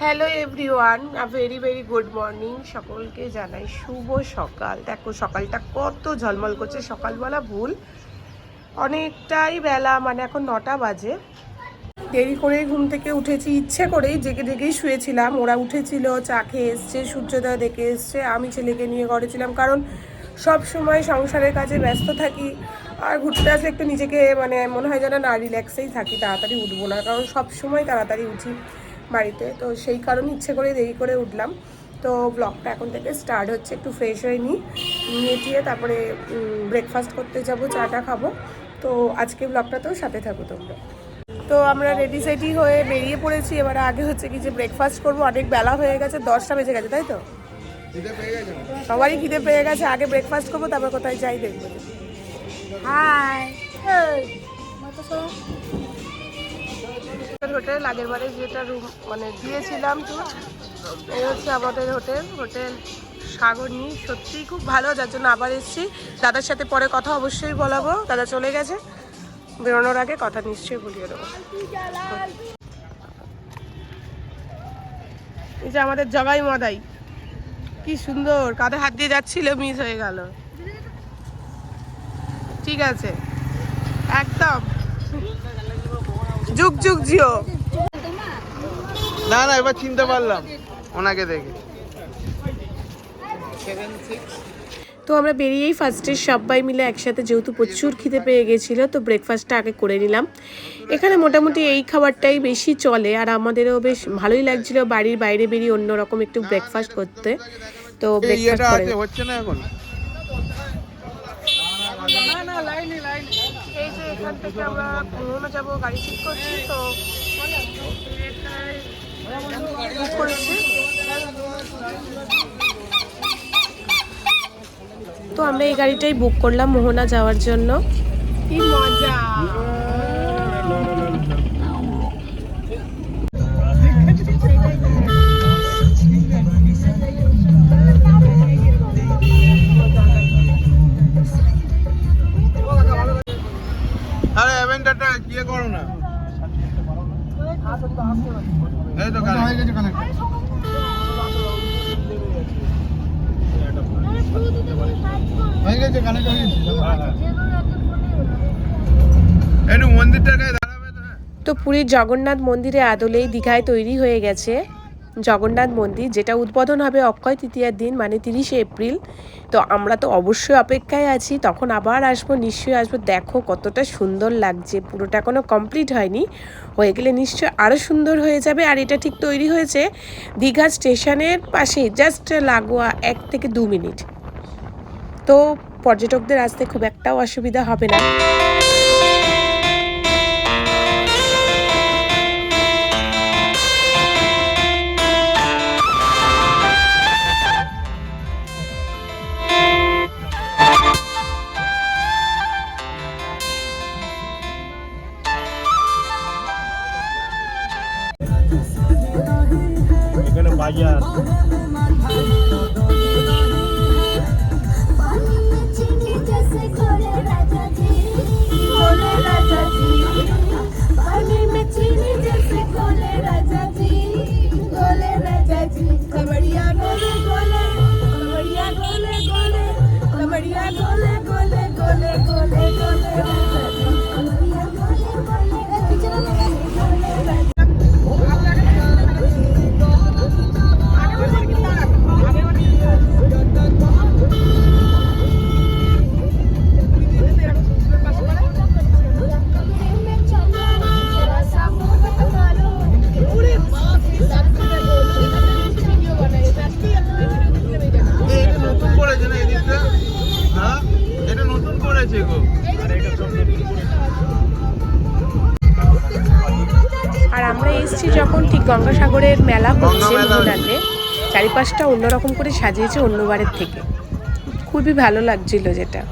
Hello everyone, very very good morning. সকলকে জানাই শুভ সকাল। দেখো সকালটা কত ঝলমল করছে। সকালবেলা ভুল, অনেকটাই বেলা, মানে এখন 9টা বাজে। দেরি করেই ঘুম থেকে উঠেছি, ইচ্ছে করেই জেগে জেগেই শুয়েছিলাম। ওরা উঠেছিল, চা খেয়ে এসছে, সূর্যোদয় দেখে এসছে, আমি ছেলেকে নিয়ে ঘরে ছিলাম। কারণ সব সময় সংসারের কাজে ব্যস্ত থাকি, আর ঘুরতে আসলে একটু নিজেকে মানে মনে হয় যেন না রিল্যাক্সেই থাকি, তাড়াতাড়ি উঠবো না, কারণ সব সময় তাড়াতাড়ি উঠি বাড়িতে। তো সেই কারণে ইচ্ছে করে দেরি করে উঠলাম। তো ব্লগটা এখন থেকে স্টার্ট হচ্ছে। একটু ফ্রেশ হয়ে নিয়ে টিয়ে তারপরে ব্রেকফাস্ট করতে যাব, চাটা খাবো। তো আজকে ব্লগটাতেও সাথে থাকো তোমরা। তো আমরা রেডি সেডি হয়ে বেরিয়ে পড়েছি। এবারে আগে হচ্ছে কি যে ব্রেকফাস্ট করবো, অনেক বেলা হয়ে গেছে, 10টা বেজে গেছে, তাই তো? সবারই খিদে পেয়ে গেছে। আগে ব্রেকফাস্ট করবো, তারপর কোথায় যাই দেখবো। হাই হোটেল, আগের বারে যেটা রুম মানে দিয়েছিলাম, তো এই হচ্ছে আমাদের হোটেল সাগরনী। সত্যিই খুব ভালো, যার জন্য আবার এসেছি। দাদার সাথে পরে কথা অবশ্যই বলাবো, দাদা চলে গেছে, বেরোনোর আগে কথা নিশ্চয়ই বলিয়ে দেবো। এই যে আমাদের জগাই মদাই, কি সুন্দর কাঁধে হাত দিয়ে যাচ্ছিল, মিস হয়ে গেল। ঠিক আছে, একদম যুগ যুগ জিও। না না, এবার চিনতে পারলাম ওনাকে দেখে। তো আমরা বেরিয়েই ফার্স্টে সবাই মিলে একসাথে, যেহেতু প্রচুর খিদে পেয়ে গেছিলো, তো ব্রেকফাস্টটা আগে করে নিলাম। এখানে মোটামুটি এই খাবারটাই বেশি চলে, আর আমাদেরও বেশ ভালোই লাগছিল বাড়ির বাইরে বেরিয়ে অন্যরকম একটু ব্রেকফাস্ট করতে। তো ব্রেকফাস্ট করে হচ্ছে না এখন। এই যে এখান থেকে আমরা পুরোনো যাবো, গাড়ি ঠিক করছি। তো বুক করেছি। তো আমরা এই গাড়িটাই বুক করলাম মোহনা যাওয়ার জন্য। কি মজা! আরে অ্যাভেঞ্জারটা কি করো না, এই তো কানে হয়ে গেছে, কানেক্ট হয়ে গেছে, কানেক্ট হয়ে গেছে। একটু মন্দিরটার গায়ে দাঁড়াবে তো। তো পুরীর জগন্নাথ মন্দিরে আদলেই দীঘায় তৈরি হয়ে গেছে জগন্নাথ মন্দির, যেটা উদ্বোধন হবে অক্ষয় তৃতীয়ার দিন, মানে 30শে এপ্রিল। তো আমরা তো অবশ্যই অপেক্ষায় আছি, তখন আবার আসবো, নিশ্চয়ই আসবো। দেখো কতটা সুন্দর লাগছে, পুরোটা এখনো কমপ্লিট হয়নি, হয়ে গেলে নিশ্চয়ই আরও সুন্দর হয়ে যাবে। আর এটা ঠিক তৈরি হয়েছে দীঘা স্টেশনের পাশে, জাস্ট লাগোয়া 1 থেকে 2 মিনিট। তো পর্যটকদের আসতে খুব একটাও অসুবিধা হবে না। এখানে বাজার আর আমরা এসেছি যখন ঠিক গঙ্গাসাগরের মেলা হচ্ছে মোহনাতে, চারিপাশটা অন্যরকম করে সাজিয়েছে অন্যবারের থেকে, খুবই ভালো লাগছিল যেটা।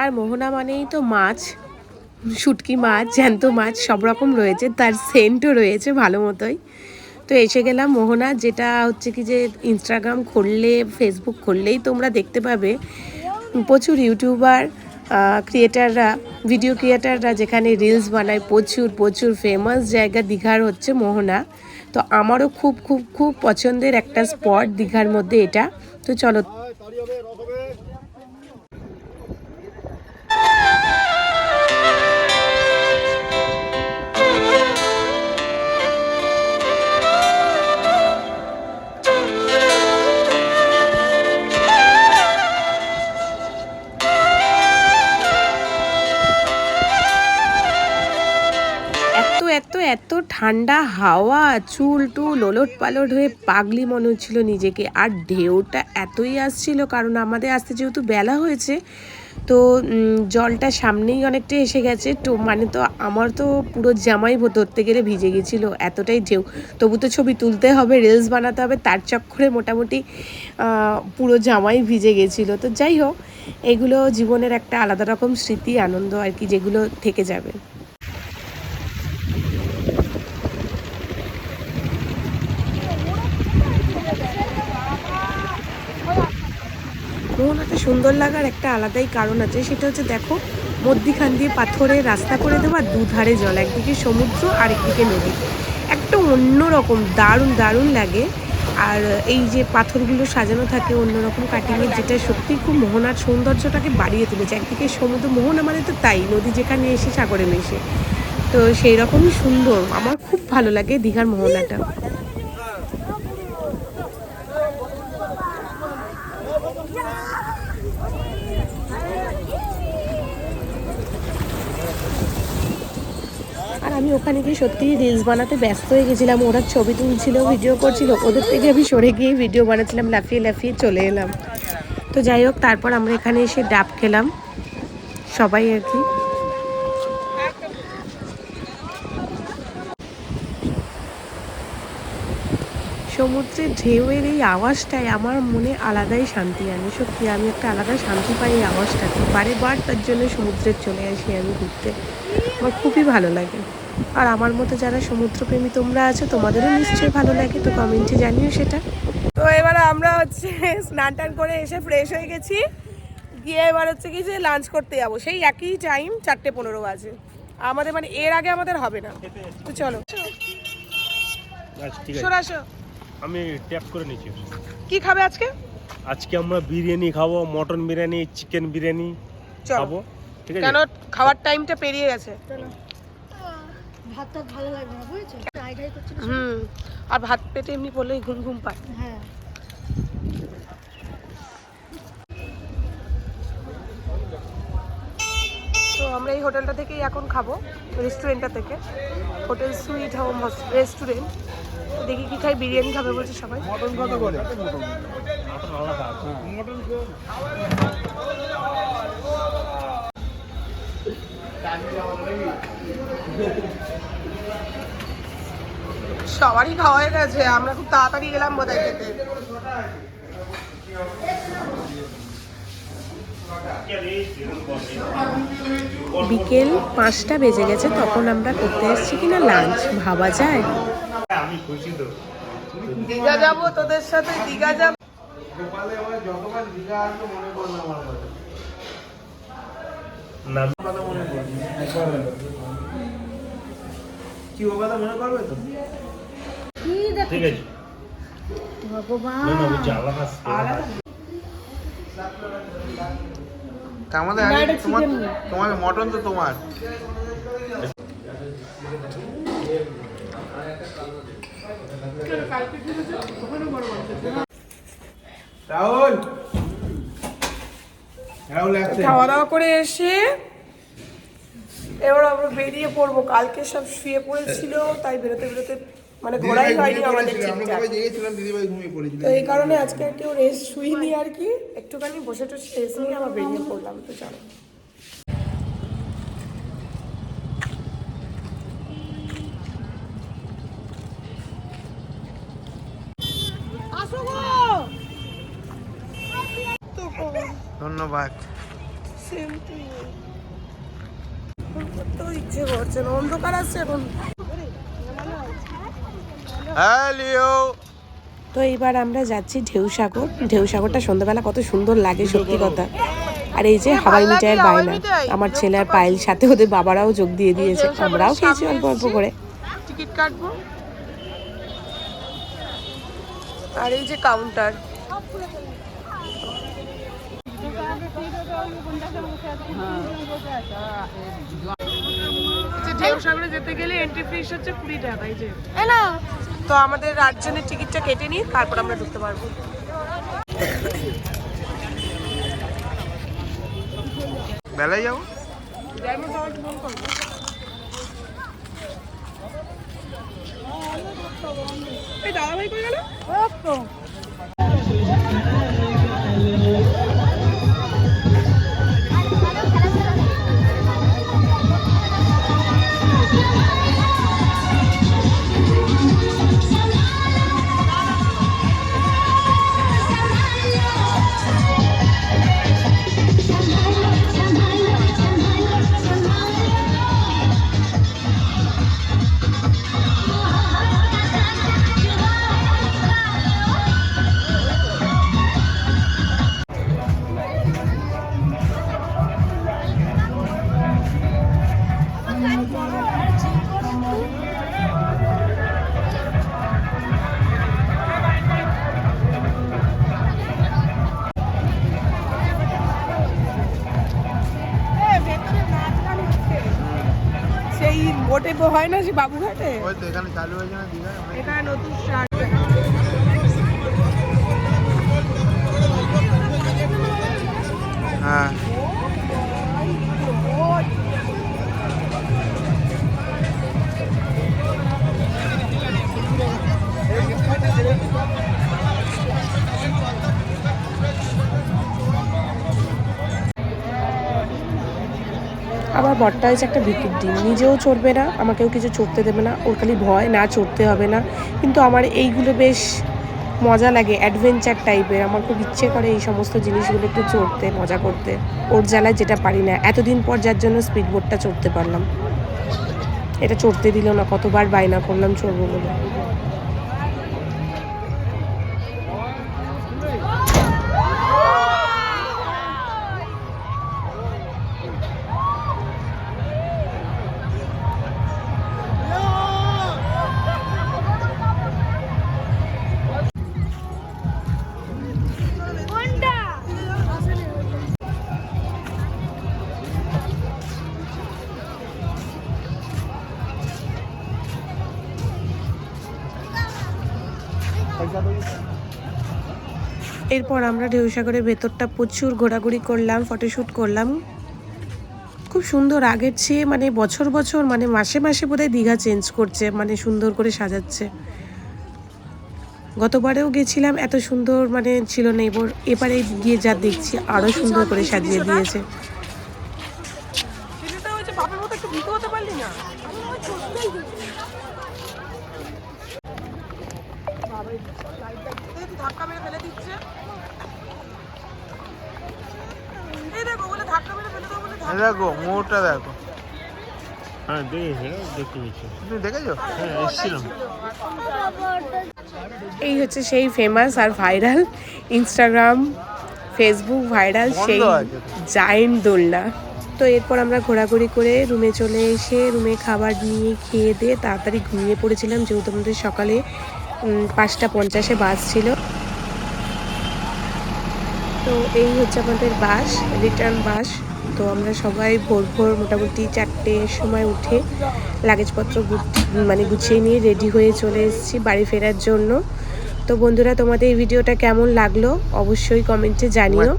আর মোহনা মানেই তো মাছ, শুটকি মাছ, জ্যান্ত মাছ সব রকম রয়েছে, তার সেন্টও রয়েছে ভালো মতোই। তো এসে গেলাম মোহনা, যেটা হচ্ছে কি যে ইনস্টাগ্রাম খুললে ফেসবুক খুললেই তোমরা দেখতে পাবে প্রচুর ইউটিউবার ক্রিয়েটাররা, ভিডিও ক্রিয়েটাররা যেখানে রিলস বানায়। প্রচুর প্রচুর ফেমাস জায়গা দীঘার হচ্ছে মোহনা। তো আমারও খুব খুব খুব পছন্দের একটা স্পট দীঘার মধ্যে এটা। তো চলো। এত এত ঠান্ডা হাওয়া, চুল টুল ওলট পালট হয়ে পাগলি মনে হচ্ছিল নিজেকে। আর ঢেউটা এতই আসছিল, কারণ আমাদের আসতে যেহেতু বেলা হয়েছে, তো জলটা সামনেই অনেকটা এসে গেছে। তো মানে তো আমার তো পুরো জামাই ধরতে গেলে ভিজে গেছিলো, এতটাই ঢেউ। তবু তো ছবি তুলতে হবে, রিলস বানাতে হবে, তার চক্করে মোটামুটি পুরো জামাই ভিজে গেছিলো। তো যাই হোক, এগুলো জীবনের একটা আলাদা রকম স্মৃতি, আনন্দ আর কি, যেগুলো থেকে যাবে। মোহনাতে সুন্দর লাগার একটা আলাদাই কারণ আছে, সেটা হচ্ছে দেখো মধ্যিখান দিয়ে পাথরের রাস্তা করে দেওয়া, দুধারে জল, একদিকে সমুদ্র আর একদিকে নদী, একটা অন্যরকম দারুণ দারুণ লাগে। আর এই যে পাথরগুলো সাজানো থাকে অন্যরকম কাটিংয়ের, যেটা সত্যি খুব মোহনার সৌন্দর্যটাকে বাড়িয়ে তুলেছে। একদিকে সমুদ্র, মোহনা মানে তো তাই, নদী যেখানে এসে সাগরে মেশে, তো সেই রকমই সুন্দর। আমার খুব ভালো লাগে দীঘার মোহনাটা। আর আমি ওখানে গিয়ে সত্যিই রিলস বানাতে ব্যস্ত হয়ে গেছিলাম। ওরা ছবি তুলছিল, ভিডিও করছিল, ওদের থেকে আমি সরে গিয়ে ভিডিও বানাচ্ছিলাম, লাফিয়ে লাফিয়ে চলে এলাম। তো যাই হোক, তারপর আমরা এখানে এসে ডাব খেলাম সবাই আর কি। সমুদ্রের ঢেউয়ের এই আওয়াজটাই আমার মনে আলাদাই শান্তি আনে। সত্যি আমি একটা আলাদা শান্তি পাই এই আওয়াজটাতে। বারে বার তার জন্য সমুদ্রের চলে আসি আমি ঘুরতে, আমার খুবই ভালো লাগে। আর আমার মতো যারা সমুদ্রপ্রেমী তোমরা আছো, তোমাদেরও নিশ্চয়ই ভালো লাগে, তো কমেন্টে জানিও সেটা। তো এবার আমরা হচ্ছে স্নান টান করে এসে ফ্রেশ হয়ে গেছি, গিয়ে এবার হচ্ছে কি যে লাঞ্চ করতে যাবো। সেই একই টাইম, 4:15 বাজে আমাদের, মানে এর আগে আমাদের হবে না। তো চলো সরাসো। আমি ট্যাপ করে নিচ্ছি। কি খাবে আজকে? আজকে আমরা বিরিয়ানি খাবো, মটন বিরিয়ানি, চিকেন বিরিয়ানি খাবো, ঠিক আছে? কেন খাওয়ার টাইমটা পেরিয়ে গেছে। ভাতটা ভালো লাগবে না, বুঝেছো? হাই হাই করছে। আর ভাত পেটে এমনি বললেই ঘুম ঘুম পায়। হ্যাঁ। তো আমরা এই হোটেলটা থেকেই এখন খাবো, রেস্টুরেন্টটা থেকে, হোটেল সুইট হোম রেস্টুরেন্ট। দেখি কি খাই, বিরিয়ানি খাবে বলছে সবাই। মটন কত করে? সবারই খাওয়া হয়ে গেছে, আমরা খুব তাড়াতাড়ি গেলাম বোধহয় খেতে। বিকেল 5টা বেজে গেছে, তখন আমরা করতে এসেছি কিনা লাঞ্চ, ভাবা যায়। আমি খুশি তো। দীঘা যাবো তোদের সাথে, দীঘা যাবো। যতবার দীঘা আসবে মনে করবে আমার কথা। না কথা মনে করবে কি ও কথা মনে করবে তো? কি দেখো ঠিক আছে, ভগবান। না না বুঝছি, আলাদা আমাদের তোমার মটন তো তোমার। রাহুল রাহুল খাওয়া দাওয়া করে এসে এবার আমরা বেরিয়ে পড়বো। কালকে সব শুয়ে পড়েছিল, তাই বেরোতে বেরোতে মানে ঘোরাই হয়নি আমাদের ঠিকঠাক। তো এই কারণে আজকে আর কেউ রেস্ট শুইনি আর কি, একটুখানি বসে টসে রেস্ট নিয়ে আবার বেরিয়ে পড়লাম। তো চলো। ধন্যবাদ। Same to you. ইচ্ছে করছে না, অন্ধকার আসছে এখন। হ্যালো। তো এইবার আমরা যাচ্ছি ঢেউসাগর। ঢেউসাগরটা সন্ধ্যাবেলা কত সুন্দর লাগে সত্যি কথা। আর এই যে হাওয়াই মিঠাইয়ের বায়না, আমার ছেলে আর পায়েল সাথে ওদের বাবারাও যোগ দিয়ে দিয়েছে, আমরাও খেয়েছি অল্প অল্প করে। টিকিট কাটবো, আর এই যে কাউন্টার। ঢেউসাগরে যেতে গেলে এন্ট্রি ফিস হচ্ছে 20 টাকা। এই যে তো আমাদের 8 জনের টিকিটটা কেটে নিই, তারপর আমরা ঢুকতে পারবো। বেলায় যাবো। এই দাদা ভাই কই গেল? সেই বোটে হয় না, সে বাবুঘাটে ওই তো এখানে চালু হয়েছে না দীঘায়? এখানে নতুন স্টার্ট। হ্যাঁ। আমার বরটা হয়েছে একটা ভিকির ডিম, নিজেও চড়বে না, আমাকেও কিছু চড়তে দেবে না, ওর খালি ভয় না চড়তে হবে না। কিন্তু আমার এইগুলো বেশ মজা লাগে, অ্যাডভেঞ্চার টাইপের। আমার খুব ইচ্ছে করে এই সমস্ত জিনিসগুলো একটু চড়তে, মজা করতে। ওর জ্বালায় যেটা পারি না, এতদিন পর যার জন্য স্পিড বোটটা চড়তে পারলাম। এটা চড়তে দিল না, কতবার বায়না করলাম চড়বো বলে। এরপর আমরা ঢেউসাগরের ভেতরটা প্রচুর ঘোরাঘুরি করলাম, ফটোশ্যুট করলাম। খুব সুন্দর, আগের চেয়ে মানে বছর বছর মানে মাসে মাসে বোধহয় দীঘা চেঞ্জ করছে, মানে সুন্দর করে সাজাচ্ছে। গতবারেও গেছিলাম, এত সুন্দর মানে ছিল না, এবারে গিয়ে যা দেখছি আরো সুন্দর করে সাজিয়ে দিয়েছে। দেখো মোড়টা দেখো। হ্যাঁ দেখেছি, দেখতে পেয়েছি। তুমি দেখেছো? হ্যাঁ এসেছিলাম। এই হচ্ছে সেই ফেমাস আর ভাইরাল, ইনস্টাগ্রাম ফেসবুক ভাইরাল সেই জায়েন্ট দোলনা। তো এরপর আমরা ঘোরাঘুরি করে রুমে চলে এসে রুমে খাবার নিয়ে খেয়ে দিয়ে তাড়াতাড়ি ঘুমিয়ে পড়েছিলাম, যেহেতু আমাদের সকালে 5:50 বাস ছিল। তো এই হচ্ছে আমাদের বাস, রিটার্ন বাস। তো আমরা সবাই ভোর ভোর মোটামুটি 4টের সময় উঠে লাগেজপত্র মানে গুছিয়ে নিয়ে রেডি হয়ে চলে এসেছি বাড়ি ফেরার জন্য। তো বন্ধুরা, তোমাদের এই ভিডিওটা কেমন লাগলো অবশ্যই কমেন্টে জানিও।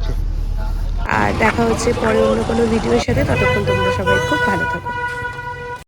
আর দেখা হচ্ছে পরে অন্য কোনো ভিডিওর সাথে, ততক্ষণ তোমরা সবাই খুব ভালো থাকো।